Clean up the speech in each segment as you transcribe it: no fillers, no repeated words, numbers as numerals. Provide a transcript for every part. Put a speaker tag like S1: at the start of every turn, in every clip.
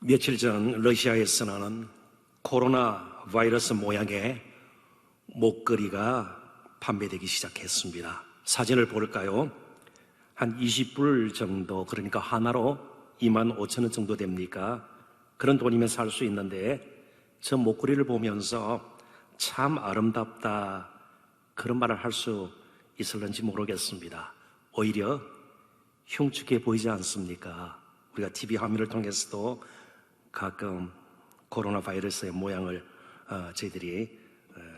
S1: 며칠 전 러시아에서는 코로나 바이러스 모양의 목걸이가 판매되기 시작했습니다. 사진을 볼까요? 한 20불 정도, 그러니까 하나로 25,000원 정도 됩니까? 그런 돈이면 살 수 있는데 저 목걸이를 보면서 참 아름답다, 그런 말을 할 수 있을는지 모르겠습니다. 오히려 흉측해 보이지 않습니까? 우리가 TV 화면을 통해서도 가끔 코로나 바이러스의 모양을 저희들이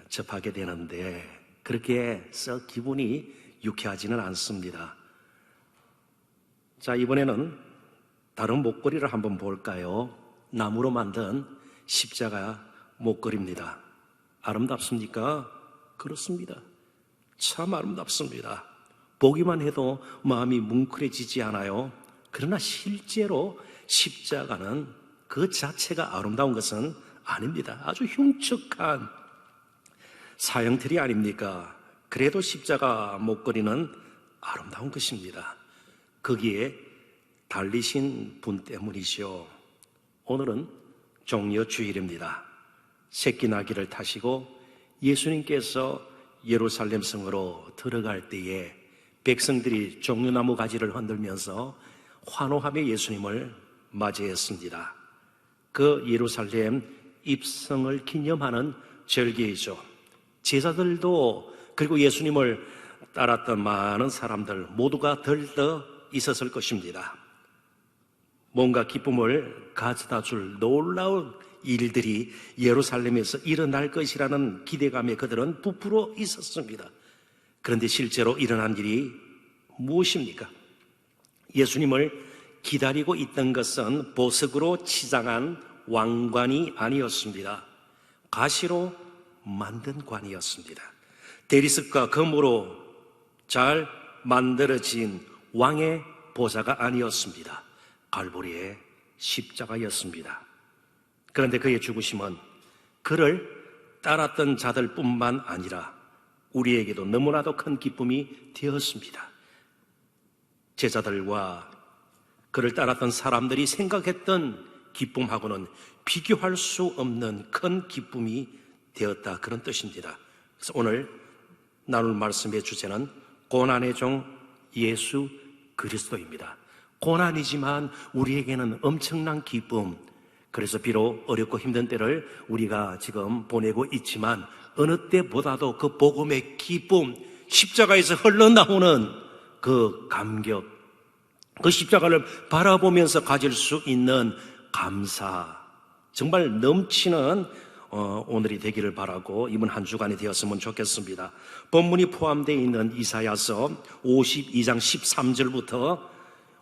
S1: 접하게 되는데 그렇게 썩 기분이 유쾌하지는 않습니다. 자, 이번에는 다른 목걸이를 한번 볼까요? 나무로 만든 십자가 목걸이입니다. 아름답습니까? 그렇습니다. 참 아름답습니다. 보기만 해도 마음이 뭉클해지지 않아요? 그러나 실제로 십자가는 그 자체가 아름다운 것은 아닙니다. 아주 흉측한 사형틀이 아닙니까? 그래도 십자가 목걸이는 아름다운 것입니다. 거기에 달리신 분 때문이죠. 오늘은 종려주일입니다. 새끼 나귀를 타시고 예수님께서 예루살렘 성으로 들어갈 때에 백성들이 종려나무 가지를 흔들면서 환호하며 예수님을 맞이했습니다. 그 예루살렘 입성을 기념하는 절기이죠. 제자들도 그리고 예수님을 따랐던 많은 사람들 모두가 들떠 있었을 것입니다. 뭔가 기쁨을 가져다 줄 놀라운 일들이 예루살렘에서 일어날 것이라는 기대감에 그들은 부풀어 있었습니다. 그런데 실제로 일어난 일이 무엇입니까? 예수님을 기다리고 있던 것은 보석으로 치장한 왕관이 아니었습니다. 가시로 만든 관이었습니다. 대리석과 금으로 잘 만들어진 왕의 보좌가 아니었습니다. 갈보리의 십자가였습니다. 그런데 그의 죽으심은 그를 따랐던 자들뿐만 아니라 우리에게도 너무나도 큰 기쁨이 되었습니다. 제자들과 그를 따랐던 사람들이 생각했던 기쁨하고는 비교할 수 없는 큰 기쁨이 되었다, 그런 뜻입니다. 그래서 오늘 나눌 말씀의 주제는 고난의 종 예수 그리스도입니다. 고난이지만 우리에게는 엄청난 기쁨, 그래서 비록 어렵고 힘든 때를 우리가 지금 보내고 있지만 어느 때보다도 그 복음의 기쁨, 십자가에서 흘러나오는 그 감격, 그 십자가를 바라보면서 가질 수 있는 감사, 정말 넘치는 오늘이 되기를 바라고 이번 한 주간이 되었으면 좋겠습니다. 본문이 포함되어 있는 이사야서 52장 13절부터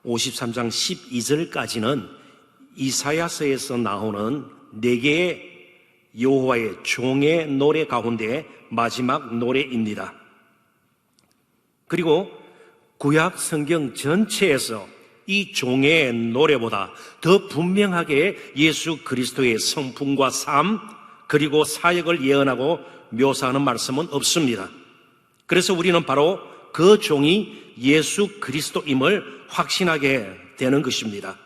S1: 53장 12절까지는 이사야서에서 나오는 4개의 여호와의 종의 노래 가운데 마지막 노래입니다. 그리고 구약 성경 전체에서 이 종의 노래보다 더 분명하게 예수 그리스도의 성품과 삶, 그리고 사역을 예언하고 묘사하는 말씀은 없습니다. 그래서 우리는 바로 그 종이 예수 그리스도임을 확신하게 되는 것입니다.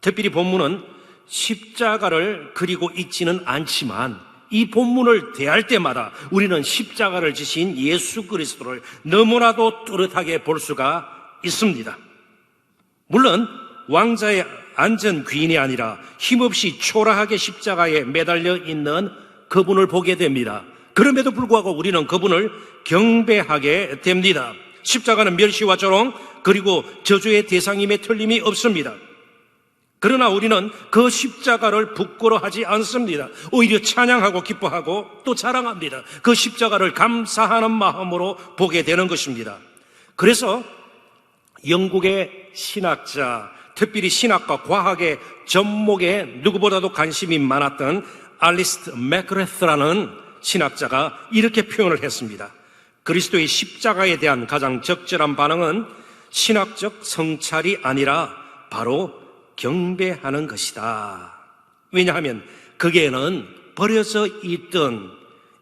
S1: 특별히 본문은 십자가를 그리고 있지는 않지만 이 본문을 대할 때마다 우리는 십자가를 지신 예수 그리스도를 너무나도 뚜렷하게 볼 수가 있습니다. 물론 왕자의 안전 귀인이 아니라 힘없이 초라하게 십자가에 매달려 있는 그분을 보게 됩니다. 그럼에도 불구하고 우리는 그분을 경배하게 됩니다. 십자가는 멸시와 조롱 그리고 저주의 대상임에 틀림이 없습니다. 그러나 우리는 그 십자가를 부끄러워하지 않습니다. 오히려 찬양하고 기뻐하고 또 자랑합니다. 그 십자가를 감사하는 마음으로 보게 되는 것입니다. 그래서 영국의 신학자, 특별히 신학과 과학의 접목에 누구보다도 관심이 많았던 알리스트 맥그레스라는 신학자가 이렇게 표현을 했습니다. 그리스도의 십자가에 대한 가장 적절한 반응은 신학적 성찰이 아니라 바로 경배하는 것이다. 왜냐하면 거기에는 버려져 있던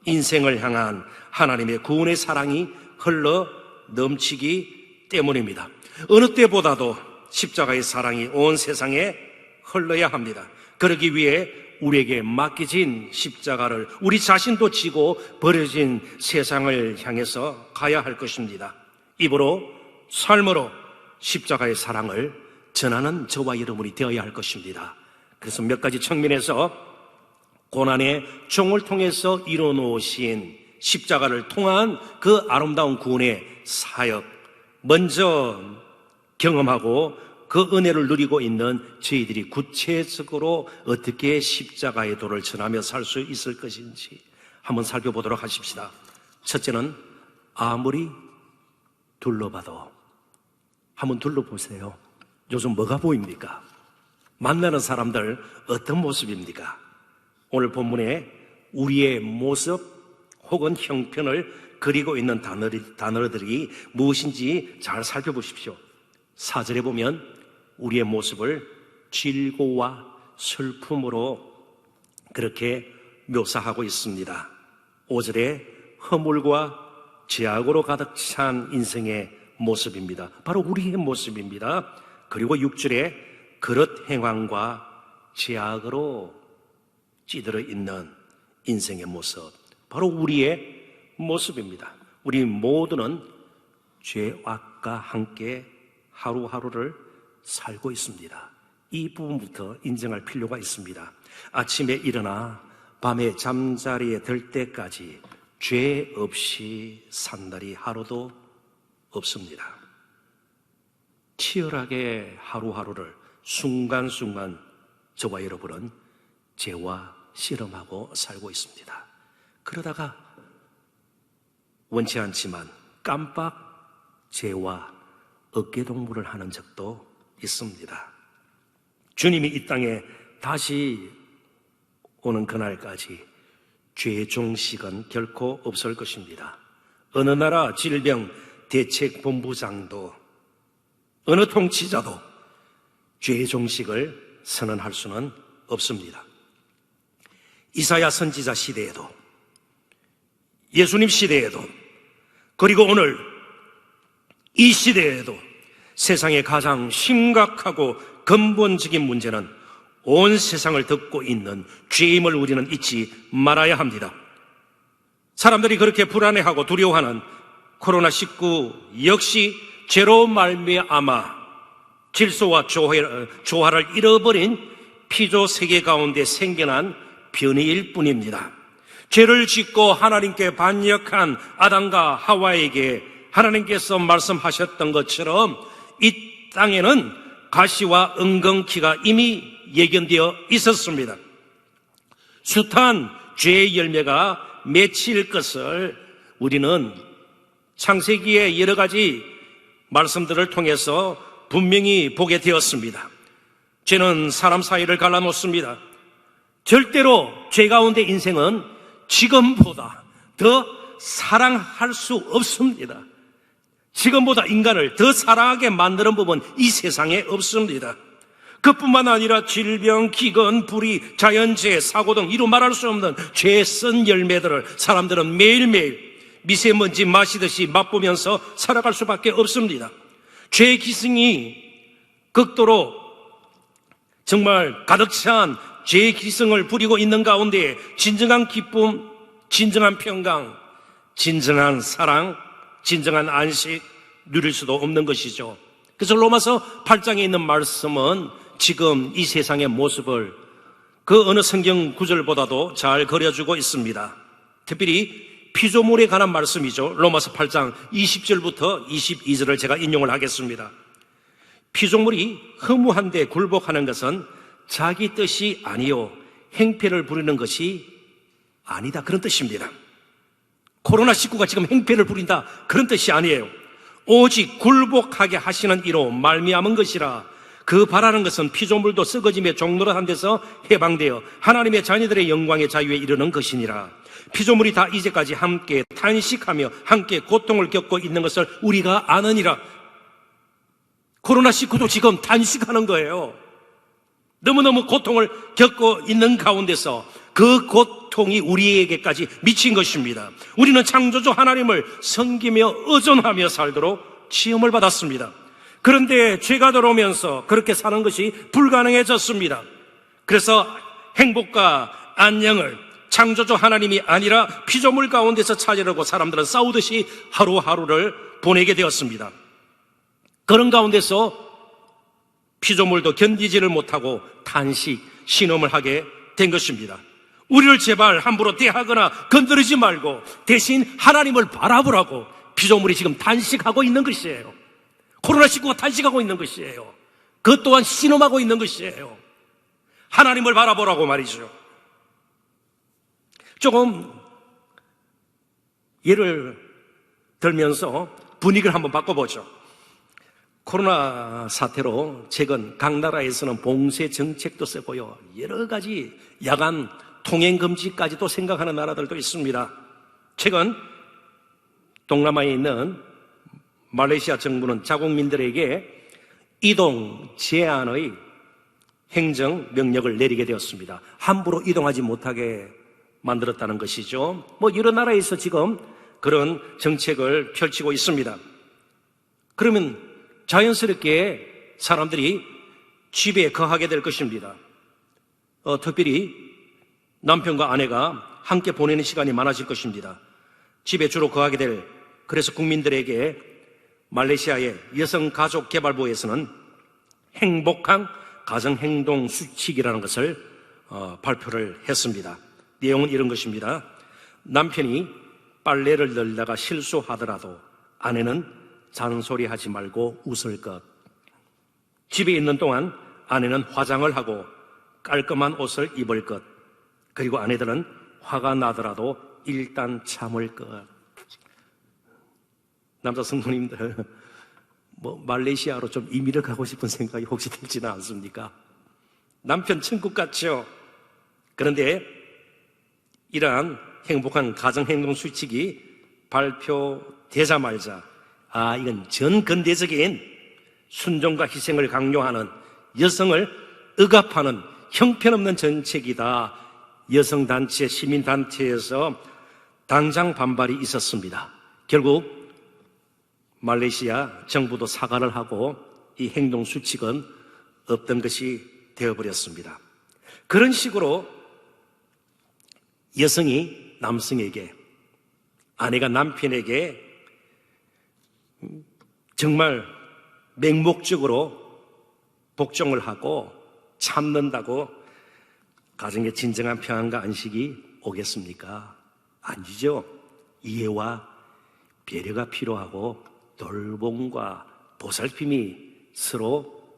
S1: 인생을 향한 하나님의 구원의 사랑이 흘러 넘치기 때문입니다. 어느 때보다도 십자가의 사랑이 온 세상에 흘러야 합니다. 그러기 위해 우리에게 맡겨진 십자가를 우리 자신도 지고 버려진 세상을 향해서 가야 할 것입니다. 입으로, 삶으로 십자가의 사랑을 전하는 저와 여러분이 되어야 할 것입니다. 그래서 몇 가지 측면에서 고난의 종을 통해서 이뤄놓으신 십자가를 통한 그 아름다운 구원의 사역, 먼저 경험하고 그 은혜를 누리고 있는 저희들이 구체적으로 어떻게 십자가의 도를 전하며 살 수 있을 것인지 한번 살펴보도록 하십시다. 첫째는 아무리 둘러봐도, 한번 둘러보세요. 요즘 뭐가 보입니까? 만나는 사람들 어떤 모습입니까? 오늘 본문에 우리의 모습 혹은 형편을 그리고 있는 단어들이 무엇인지 잘 살펴보십시오. 4절에 보면 우리의 모습을 질고와 슬픔으로 그렇게 묘사하고 있습니다. 5절에 허물과 죄악으로 가득 찬 인생의 모습입니다. 바로 우리의 모습입니다. 그리고 6절에 그릇 행황과 죄악으로 찌들어 있는 인생의 모습, 바로 우리의 모습입니다. 우리 모두는 죄악과 함께 하루하루를 살고 있습니다. 이 부분부터 인정할 필요가 있습니다. 아침에 일어나 밤에 잠자리에 들 때까지 죄 없이 산 날이 하루도 없습니다. 치열하게 하루하루를 순간순간 저와 여러분은 죄와 씨름하고 살고 있습니다. 그러다가 원치 않지만 깜빡 죄와 어깨동무를 하는 적도 있습니다. 주님이 이 땅에 다시 오는 그날까지 죄의 종식은 결코 없을 것입니다. 어느 나라 질병 대책본부장도 어느 통치자도 죄의 종식을 선언할 수는 없습니다. 이사야 선지자 시대에도, 예수님 시대에도, 그리고 오늘 이 시대에도 세상의 가장 심각하고 근본적인 문제는 온 세상을 덮고 있는 죄임을 우리는 잊지 말아야 합니다. 사람들이 그렇게 불안해하고 두려워하는 코로나19 역시 죄로 말미암아 질서와 조화를 잃어버린 피조 세계 가운데 생겨난 변이일 뿐입니다. 죄를 짓고 하나님께 반역한 아담과 하와에게 하나님께서 말씀하셨던 것처럼 이 땅에는 가시와 은근키가 이미 예견되어 있었습니다. 숱한 죄의 열매가 맺힐 것을 우리는 창세기의 여러 가지 말씀들을 통해서 분명히 보게 되었습니다. 죄는 사람 사이를 갈라놓습니다. 절대로 죄 가운데 인생은 지금보다 더 사랑할 수 없습니다. 지금보다 인간을 더 사랑하게 만드는 법은 이 세상에 없습니다. 그뿐만 아니라 질병, 기근, 불의, 자연재해, 사고 등 이루 말할 수 없는 죄의 쓴 열매들을 사람들은 매일매일 미세먼지 마시듯이 맛보면서 살아갈 수밖에 없습니다. 죄의 기승이 극도로 정말 가득 찬 죄의 기승을 부리고 있는 가운데 진정한 기쁨, 진정한 평강, 진정한 사랑, 진정한 안식 누릴 수도 없는 것이죠. 그래서 로마서 8장에 있는 말씀은 지금 이 세상의 모습을 그 어느 성경 구절보다도 잘 그려주고 있습니다. 특별히 피조물에 관한 말씀이죠. 로마서 8장 20절부터 22절을 제가 인용을 하겠습니다. 피조물이 허무한데 굴복하는 것은 자기 뜻이 아니요 행패를 부리는 것이 아니다, 그런 뜻입니다. 코로나19가 지금 행패를 부린다, 그런 뜻이 아니에요. 오직 굴복하게 하시는 이로 말미암은 것이라. 그 바라는 것은 피조물도 썩어짐의 종노릇한 데서 해방되어 하나님의 자녀들의 영광의 자유에 이르는 것이니라. 피조물이 다 이제까지 함께 탄식하며 함께 고통을 겪고 있는 것을 우리가 아느니라. 코로나19도 지금 탄식하는 거예요. 너무너무 고통을 겪고 있는 가운데서 그 고통이 우리에게까지 미친 것입니다. 우리는 창조주 하나님을 섬기며 의존하며 살도록 시험을 받았습니다. 그런데 죄가 들어오면서 그렇게 사는 것이 불가능해졌습니다. 그래서 행복과 안녕을 창조주 하나님이 아니라 피조물 가운데서 찾으려고 사람들은 싸우듯이 하루하루를 보내게 되었습니다. 그런 가운데서 피조물도 견디지를 못하고 탄식, 신음을 하게 된 것입니다. 우리를 제발 함부로 대하거나 건드리지 말고 대신 하나님을 바라보라고 피조물이 지금 탄식하고 있는 것이에요. 코로나19가 탄식하고 있는 것이에요. 그것 또한 신음하고 있는 것이에요. 하나님을 바라보라고 말이죠. 조금 예를 들면서 분위기를 한번 바꿔보죠. 코로나 사태로 최근 각 나라에서는 봉쇄 정책도 쓰고요, 여러 가지 야간 통행 금지까지도 생각하는 나라들도 있습니다. 최근 동남아에 있는 말레이시아 정부는 자국민들에게 이동 제한의 행정 명령을 내리게 되었습니다. 함부로 이동하지 못하게 만들었다는 것이죠. 여러 나라에서 지금 그런 정책을 펼치고 있습니다. 그러면 자연스럽게 사람들이 집에 거하게 될 것입니다. 특별히 남편과 아내가 함께 보내는 시간이 많아질 것입니다. 집에 주로 거하게 될, 그래서 국민들에게 말레이시아의 여성가족개발부에서는 행복한 가정행동 수칙이라는 것을 발표를 했습니다. 내용은 이런 것입니다. 남편이 빨래를 널다가 실수하더라도 아내는 잔소리하지 말고 웃을 것. 집에 있는 동안 아내는 화장을 하고 깔끔한 옷을 입을 것. 그리고 아내들은 화가 나더라도 일단 참을 것. 남자 성도님들, 말레이시아로 좀 이민을 가고 싶은 생각이 혹시 들지는 않습니까? 남편 천국 같죠? 그런데 이러한 행복한 가정행동 수칙이 발표되자마자 이건 전근대적인 순종과 희생을 강요하는, 여성을 억압하는 형편없는 정책이다. 여성단체, 시민단체에서 당장 반발이 있었습니다. 결국 말레이시아 정부도 사과를 하고 이 행동 수칙은 없던 것이 되어버렸습니다. 그런 식으로 여성이 남성에게, 아내가 남편에게 정말 맹목적으로 복종을 하고 참는다고 가정의 진정한 평안과 안식이 오겠습니까? 아니죠. 이해와 배려가 필요하고 돌봄과 보살핌이 서로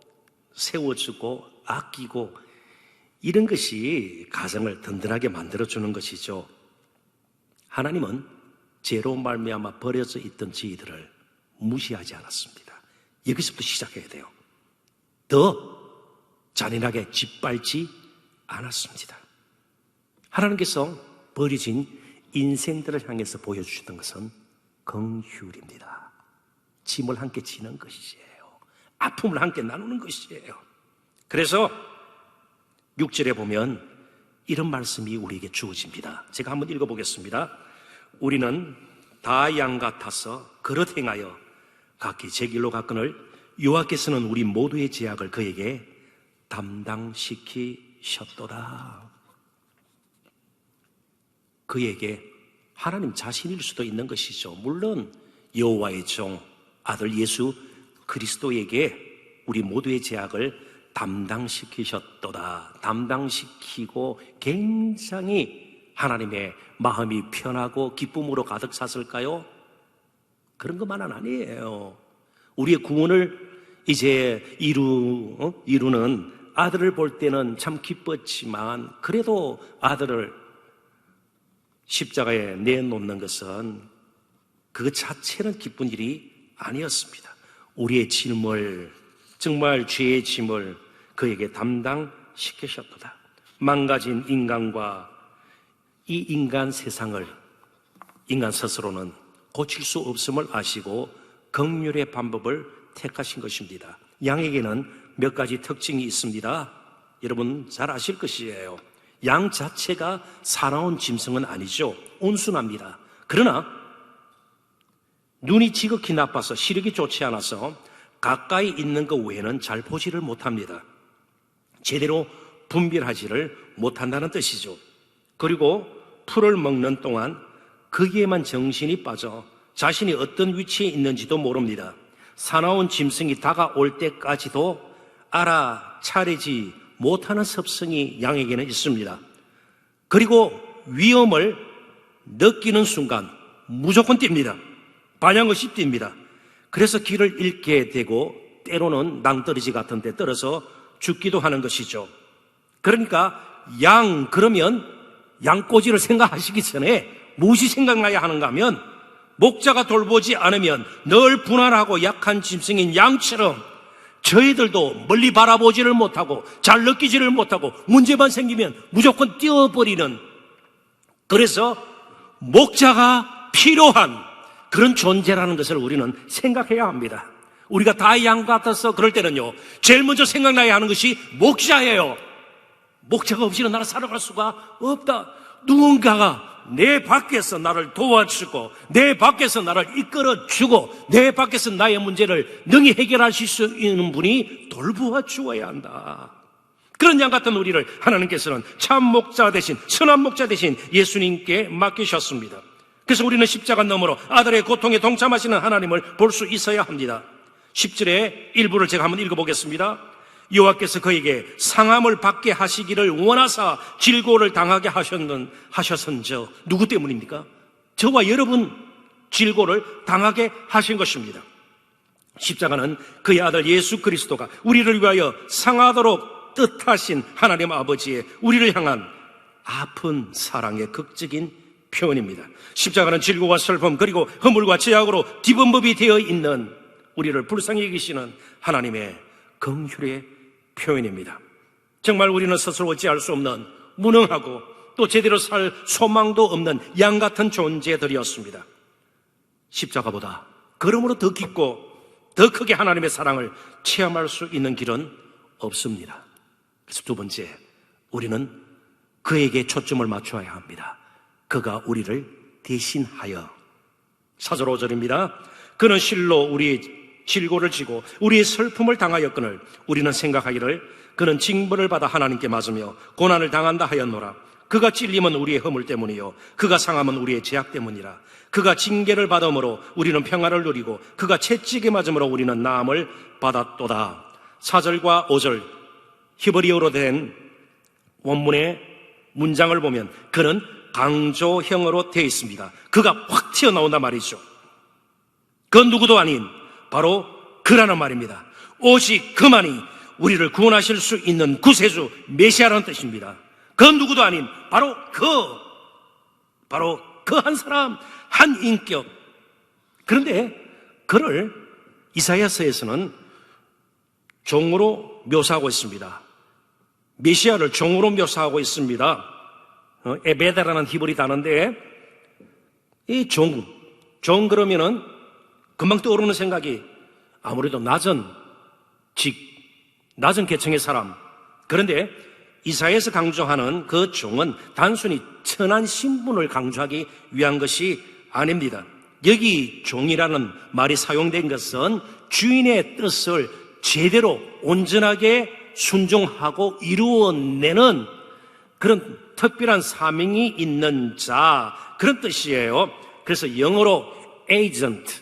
S1: 세워주고 아끼고 이런 것이 가정을 든든하게 만들어주는 것이죠. 하나님은 죄로 말미암아 버려져 있던 저희들을 무시하지 않았습니다. 여기서부터 시작해야 돼요. 더 잔인하게 짓밟지 않았습니다. 하나님께서 버려진 인생들을 향해서 보여주셨던 것은 긍휼입니다. 짐을 함께 지는 것이에요. 아픔을 함께 나누는 것이에요. 그래서 6절에 보면 이런 말씀이 우리에게 주어집니다. 제가 한번 읽어보겠습니다. 우리는 다 양 같아서 그릇 행하여 각기 제 길로 갔거늘 여호와께서는 우리 모두의 죄악을 그에게 담당시키셨도다. 그에게, 하나님 자신일 수도 있는 것이죠. 물론 여호와의 종 아들 예수 그리스도에게 우리 모두의 죄악을 담당시키셨도다. 담당시키고 굉장히 하나님의 마음이 편하고 기쁨으로 가득 찼을까요? 그런 것만은 아니에요. 우리의 구원을 이제 이루는 아들을 볼 때는 참 기뻤지만, 그래도 아들을 십자가에 내놓는 것은 그 자체는 기쁜 일이 아니었습니다. 우리의 짐을, 정말 죄의 짐을 그에게 담당시키셨도다. 망가진 인간과 이 인간 세상을 인간 스스로는 고칠 수 없음을 아시고 긍휼의 방법을 택하신 것입니다. 양에게는 몇 가지 특징이 있습니다. 여러분 잘 아실 것이에요. 양 자체가 사나운 짐승은 아니죠. 온순합니다. 그러나 눈이 지극히 나빠서 시력이 좋지 않아서 가까이 있는 것 외에는 잘 보지를 못합니다. 제대로 분별하지를 못한다는 뜻이죠. 그리고 풀을 먹는 동안 거기에만 정신이 빠져 자신이 어떤 위치에 있는지도 모릅니다. 사나운 짐승이 다가올 때까지도 알아차리지 못하는 습성이 양에게는 있습니다. 그리고 위험을 느끼는 순간 무조건 뜁니다. 반향 없이 뜁니다. 그래서 길을 잃게 되고 때로는 낭떠러지 같은 데 떨어져 죽기도 하는 것이죠. 그러니까 그러면 양꼬지를 생각하시기 전에 무엇이 생각나야 하는가 하면 목자가 돌보지 않으면 늘 분할하고 약한 짐승인 양처럼 저희들도 멀리 바라보지를 못하고 잘 느끼지를 못하고 문제만 생기면 무조건 뛰어버리는, 그래서 목자가 필요한 그런 존재라는 것을 우리는 생각해야 합니다. 우리가 다 양 같아서 그럴 때는요, 제일 먼저 생각나야 하는 것이 목자예요. 목자가 없이는 나는 살아갈 수가 없다. 누군가가 내 밖에서 나를 도와주고 내 밖에서 나를 이끌어주고 내 밖에서 나의 문제를 능히 해결하실 수 있는 분이 돌보아 주어야 한다. 그런 양 같은 우리를 하나님께서는 참 목자 대신, 선한 목자 대신 예수님께 맡기셨습니다. 그래서 우리는 십자가 너머로 아들의 고통에 동참하시는 하나님을 볼 수 있어야 합니다. 10절의 일부를 제가 한번 읽어보겠습니다. 여호와께서 그에게 상함을 받게 하시기를 원하사 질고를 당하게 하셨은저. 누구 때문입니까? 저와 여러분 질고를 당하게 하신 것입니다. 십자가는 그의 아들 예수 그리스도가 우리를 위하여 상하도록 뜻하신 하나님 아버지의 우리를 향한 아픈 사랑의 극적인 표현입니다. 십자가는 질고와 슬픔 그리고 허물과 죄악으로 뒤범벅이 되어 있는 우리를 불쌍히 여기시는 하나님의 긍휼의 표현입니다. 정말 우리는 스스로 어찌할 수 없는 무능하고 또 제대로 살 소망도 없는 양 같은 존재들이었습니다. 십자가보다 그러므로 더 깊고 더 크게 하나님의 사랑을 체험할 수 있는 길은 없습니다. 그래서 두 번째, 우리는 그에게 초점을 맞춰야 합니다. 그가 우리를 대신하여. 4절 5절입니다. 그는 실로 우리의 질고를 지고 우리의 슬픔을 당하였거늘 우리는 생각하기를 그는 징벌을 받아 하나님께 맞으며 고난을 당한다 하였노라. 그가 찔림은 우리의 허물 때문이요 그가 상함은 우리의 죄악 때문이라. 그가 징계를 받음으로 우리는 평화를 누리고 그가 채찍에 맞음으로 우리는 나음을 받았도다. 4절과 5절 히브리어로 된 원문의 문장을 보면 그는 강조형으로 되어 있습니다. 그가 확 튀어나온단 말이죠. 그 누구도 아닌 바로 그라는 말입니다. 오직 그만이 우리를 구원하실 수 있는 구세주 메시아라는 뜻입니다. 그 누구도 아닌 바로 그 한 사람, 한 인격. 그런데 그를 이사야서에서는 종으로 묘사하고 있습니다. 메시아를 종으로 묘사하고 있습니다. 에베다라는 히브리 단어인데 이 종 그러면은 금방 떠오르는 생각이 아무래도 낮은 계층의 사람. 그런데 이사야에서 강조하는 그 종은 단순히 천한 신분을 강조하기 위한 것이 아닙니다. 여기 종이라는 말이 사용된 것은 주인의 뜻을 제대로 온전하게 순종하고 이루어내는 그런 특별한 사명이 있는 자, 그런 뜻이에요. 그래서 영어로 agent,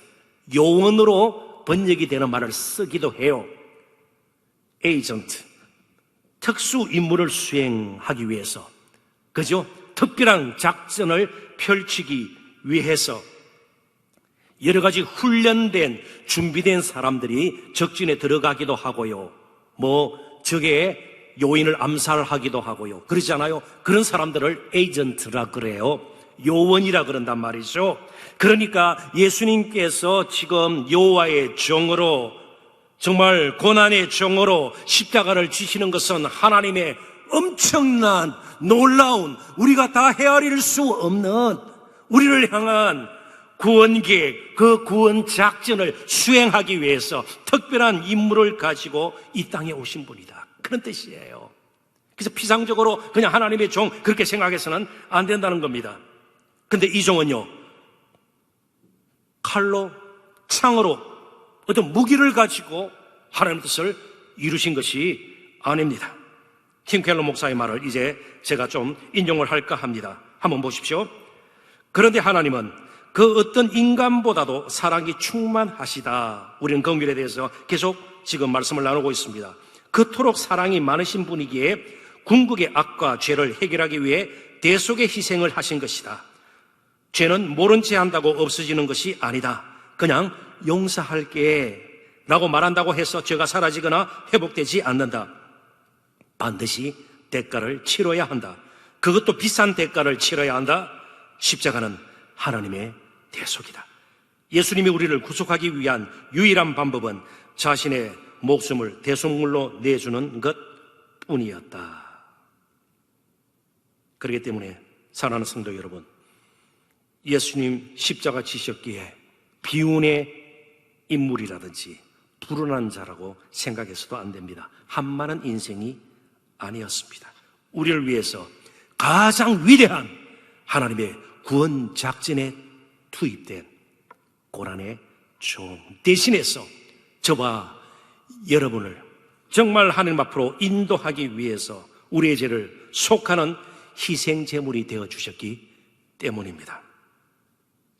S1: 요원으로 번역이 되는 말을 쓰기도 해요. agent, 특수 임무를 수행하기 위해서, 그죠? 특별한 작전을 펼치기 위해서 여러 가지 훈련된, 준비된 사람들이 적진에 들어가기도 하고요. 적의 요인을 암살하기도 하고요. 그러잖아요. 그런 사람들을 에이전트라 그래요. 요원이라 그런단 말이죠. 그러니까 예수님께서 지금 여호와의 종으로, 정말 고난의 종으로 십자가를 지시는 것은 하나님의 엄청난 놀라운, 우리가 다 헤아릴 수 없는 우리를 향한 구원 계획, 그 구원 작전을 수행하기 위해서 특별한 임무를 가지고 이 땅에 오신 분이다. 그런 뜻이에요. 그래서 피상적으로 그냥 하나님의 종 그렇게 생각해서는 안 된다는 겁니다. 근데 이 종은요, 칼로, 창으로 어떤 무기를 가지고 하나님의 뜻을 이루신 것이 아닙니다. 팀켈러 목사의 말을 이제 제가 좀 인용을 할까 합니다. 한번 보십시오. 그런데 하나님은 그 어떤 인간보다도 사랑이 충만하시다. 우리는 그 면에 대해서 계속 지금 말씀을 나누고 있습니다. 그토록 사랑이 많으신 분이기에 궁극의 악과 죄를 해결하기 위해 대속의 희생을 하신 것이다. 죄는 모른 채 한다고 없어지는 것이 아니다. 그냥 용서할게 라고 말한다고 해서 죄가 사라지거나 회복되지 않는다. 반드시 대가를 치러야 한다. 그것도 비싼 대가를 치러야 한다. 십자가는 하나님의 대속이다. 예수님이 우리를 구속하기 위한 유일한 방법은 자신의 목숨을 대속물로 내주는 것 뿐이었다. 그렇기 때문에 사랑하는 성도 여러분, 예수님 십자가 지셨기에 비운의 인물이라든지 불운한 자라고 생각해서도 안 됩니다. 한많은 인생이 아니었습니다. 우리를 위해서 가장 위대한 하나님의 구원 작전에 투입된 고난의 종 대신해서 저와 여러분을 정말 하나님 앞으로 인도하기 위해서 우리의 죄를 속하는 희생 제물이 되어 주셨기 때문입니다.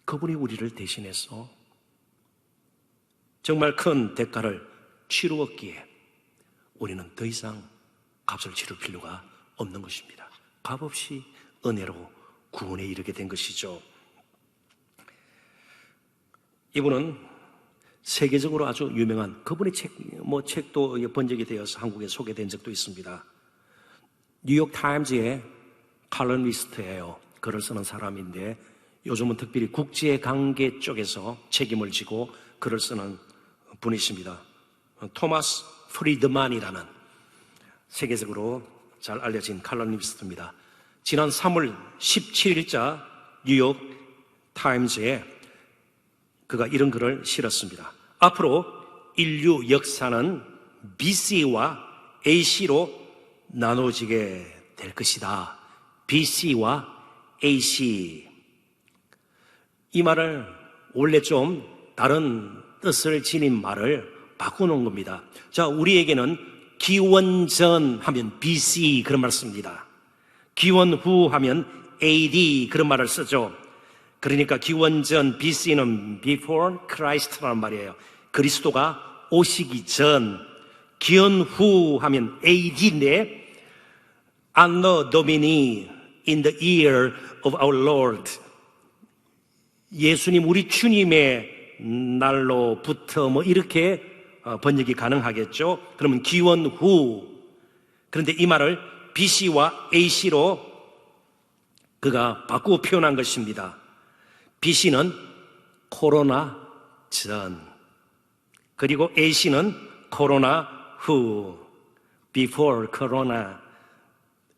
S1: 그분이 우리를 대신해서 정말 큰 대가를 치루었기에 우리는 더 이상 값을 치를 필요가 없는 것입니다. 값없이 은혜로 구원에 이르게 된 것이죠. 이분은 세계적으로 아주 유명한 그분의 책도 번역이 되어서 한국에 소개된 적도 있습니다. 뉴욕 타임즈의 칼럼니스트예요. 글을 쓰는 사람인데 요즘은 특별히 국제관계 쪽에서 책임을 지고 글을 쓰는 분이십니다. 토마스 프리드만이라는 세계적으로 잘 알려진 칼럼니스트입니다. 지난 3월 17일자 뉴욕 타임즈에 그가 이런 글을 실었습니다. 앞으로 인류 역사는 BC와 AC로 나눠지게 될 것이다. BC와 AC. 이 말을 원래 좀 다른 뜻을 지닌 말을 바꿔놓은 겁니다. 자, 우리에게는 기원전 하면 BC 그런 말 씁니다. 기원후 하면 AD 그런 말을 쓰죠. 그러니까 기원전 BC는 Before Christ라는 말이에요. 그리스도가 오시기 전. 기원후 하면 AD인데 Anno Domini in the year of our Lord. 예수님 우리 주님의 날로부터 이렇게 번역이 가능하겠죠. 그러면 기원 후. 그런데 이 말을 BC와 AC로 그가 바꾸어 표현한 것입니다. BC는 코로나 전, 그리고 AC는 코로나 후. Before Corona,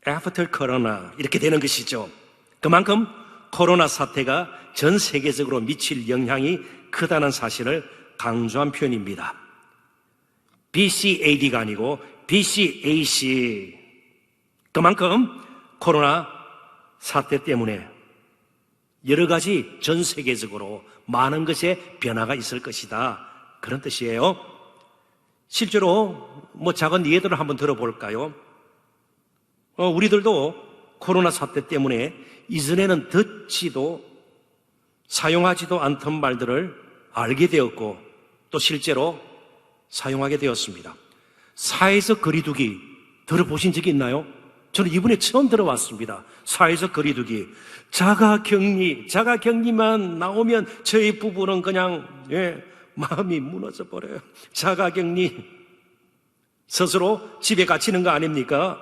S1: After Corona 이렇게 되는 것이죠. 그만큼 코로나 사태가 전 세계적으로 미칠 영향이 크다는 사실을 강조한 표현입니다. BCAD가 아니고 BCAC. 그만큼 코로나 사태 때문에 여러 가지 전 세계적으로 많은 것에 변화가 있을 것이다. 그런 뜻이에요. 실제로 작은 예들을 한번 들어볼까요? 우리들도 코로나 사태 때문에 이전에는 듣지도 사용하지도 않던 말들을 알게 되었고 또 실제로 사용하게 되었습니다. 사회적 거리두기 들어보신 적이 있나요? 저는 이번에 처음 들어왔습니다. 사회적 거리두기. 자가격리만 나오면 저희 부부는 그냥 마음이 무너져 버려요. 자가격리. 스스로 집에 갇히는 거 아닙니까?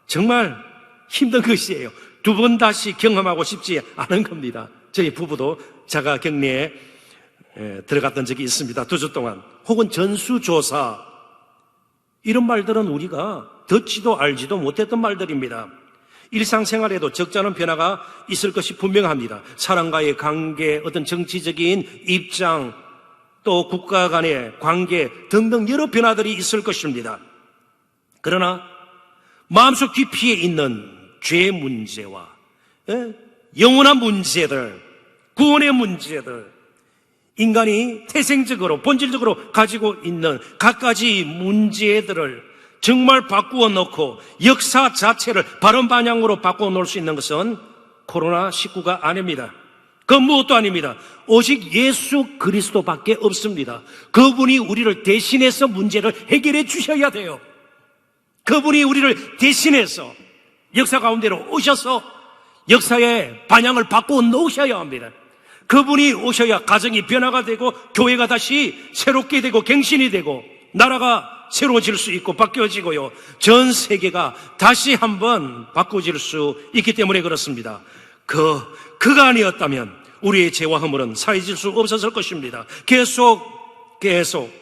S1: 정말 힘든 것이에요. 두 번 다시 경험하고 싶지 않은 겁니다. 저희 부부도 자가격리에 들어갔던 적이 있습니다. 2주 동안. 혹은 전수조사. 이런 말들은 우리가 듣지도 알지도 못했던 말들입니다. 일상생활에도 적잖은 변화가 있을 것이 분명합니다. 사람과의 관계, 어떤 정치적인 입장, 또 국가 간의 관계 등등 여러 변화들이 있을 것입니다. 그러나 마음속 깊이에 있는 죄 문제와 영원한 문제들, 구원의 문제들, 인간이 태생적으로 본질적으로 가지고 있는 갖가지 문제들을 정말 바꾸어 놓고 역사 자체를 바른 방향으로 바꾸어 놓을 수 있는 것은 코로나19가 아닙니다. 그 무엇도 아닙니다. 오직 예수 그리스도밖에 없습니다. 그분이 우리를 대신해서 문제를 해결해 주셔야 돼요. 그분이 우리를 대신해서 역사 가운데로 오셔서 역사의 방향을 바꾸어 놓으셔야 합니다. 그분이 오셔야 가정이 변화가 되고 교회가 다시 새롭게 되고 갱신이 되고 나라가 새로워질 수 있고 바뀌어지고요. 전 세계가 다시 한번 바꿔질 수 있기 때문에 그렇습니다. 그가 아니었다면 우리의 죄와 허물은 사해질 수 없었을 것입니다. 계속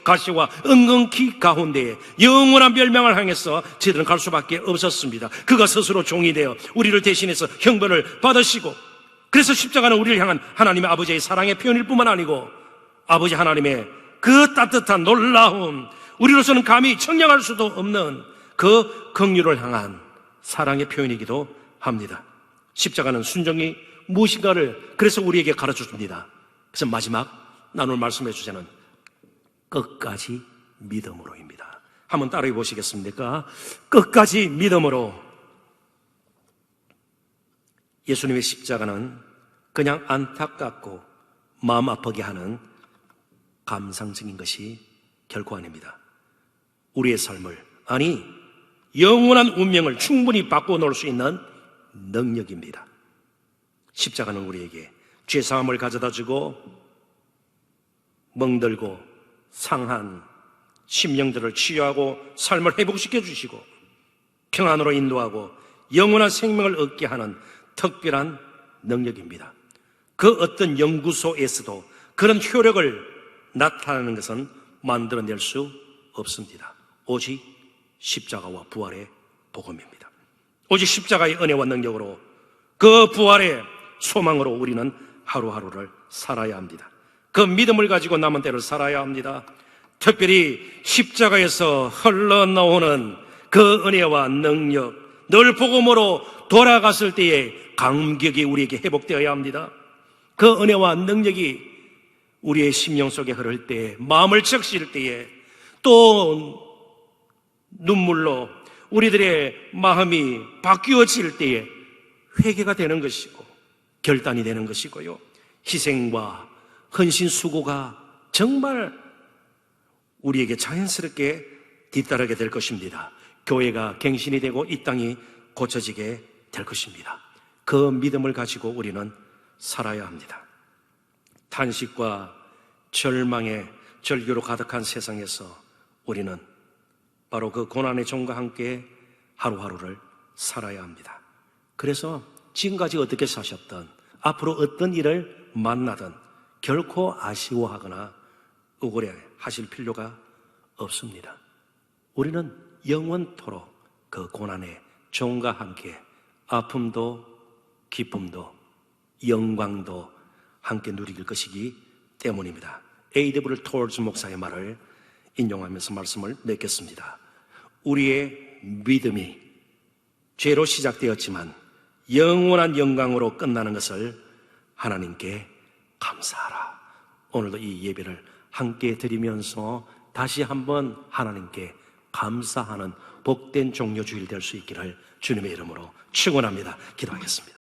S1: 가시와 은근히 가운데에 영원한 멸망을 향해서 저희들은 갈 수밖에 없었습니다. 그가 스스로 종이 되어 우리를 대신해서 형벌을 받으시고, 그래서 십자가는 우리를 향한 하나님의 아버지의 사랑의 표현일 뿐만 아니고 아버지 하나님의 그 따뜻한 놀라운, 우리로서는 감히 청량할 수도 없는 그 긍휼을 향한 사랑의 표현이기도 합니다. 십자가는 순종이 무엇인가를 그래서 우리에게 가르쳐 줍니다. 그래서 마지막 나눌 말씀해 주자는 끝까지 믿음으로입니다. 한번 따라해 보시겠습니까? 끝까지 믿음으로. 예수님의 십자가는 그냥 안타깝고 마음 아프게 하는 감상적인 것이 결코 아닙니다. 우리의 삶을, 아니 영원한 운명을 충분히 바꿔 놓을 수 있는 능력입니다. 십자가는 우리에게 죄사함을 가져다 주고 멍들고 상한 심령들을 치유하고 삶을 회복시켜 주시고 평안으로 인도하고 영원한 생명을 얻게 하는 특별한 능력입니다. 그 어떤 연구소에서도 그런 효력을 나타내는 것은 만들어낼 수 없습니다. 오직 십자가와 부활의 복음입니다. 오직 십자가의 은혜와 능력으로, 그 부활의 소망으로 우리는 하루하루를 살아야 합니다. 그 믿음을 가지고 남은 때를 살아야 합니다. 특별히 십자가에서 흘러나오는 그 은혜와 능력, 늘 복음으로 돌아갔을 때의 감격이 우리에게 회복되어야 합니다. 그 은혜와 능력이 우리의 심령 속에 흐를 때에, 마음을 적실 때에, 또 눈물로 우리들의 마음이 바뀌어질 때에 회개가 되는 것이고 결단이 되는 것이고요. 희생과 헌신 수고가 정말 우리에게 자연스럽게 뒤따르게 될 것입니다. 교회가 갱신이 되고 이 땅이 고쳐지게 될 것입니다. 그 믿음을 가지고 우리는 살아야 합니다. 탄식과 절망의 절규로 가득한 세상에서 우리는 바로 그 고난의 종과 함께 하루하루를 살아야 합니다. 그래서 지금까지 어떻게 사셨든 앞으로 어떤 일을 만나든 결코 아쉬워하거나 억울해 하실 필요가 없습니다. 우리는 영원토록 그 고난의 종과 함께 아픔도 기쁨도 영광도 함께 누릴 것이기 때문입니다. A.W. 톨즈 목사의 말을 인용하면서 말씀을 맺겠습니다. 우리의 믿음이 죄로 시작되었지만 영원한 영광으로 끝나는 것을 하나님께 감사하라. 오늘도 이 예배를 함께 드리면서 다시 한번 하나님께 감사하는 복된 종료주일 될 수 있기를 주님의 이름으로 축원합니다. 기도하겠습니다.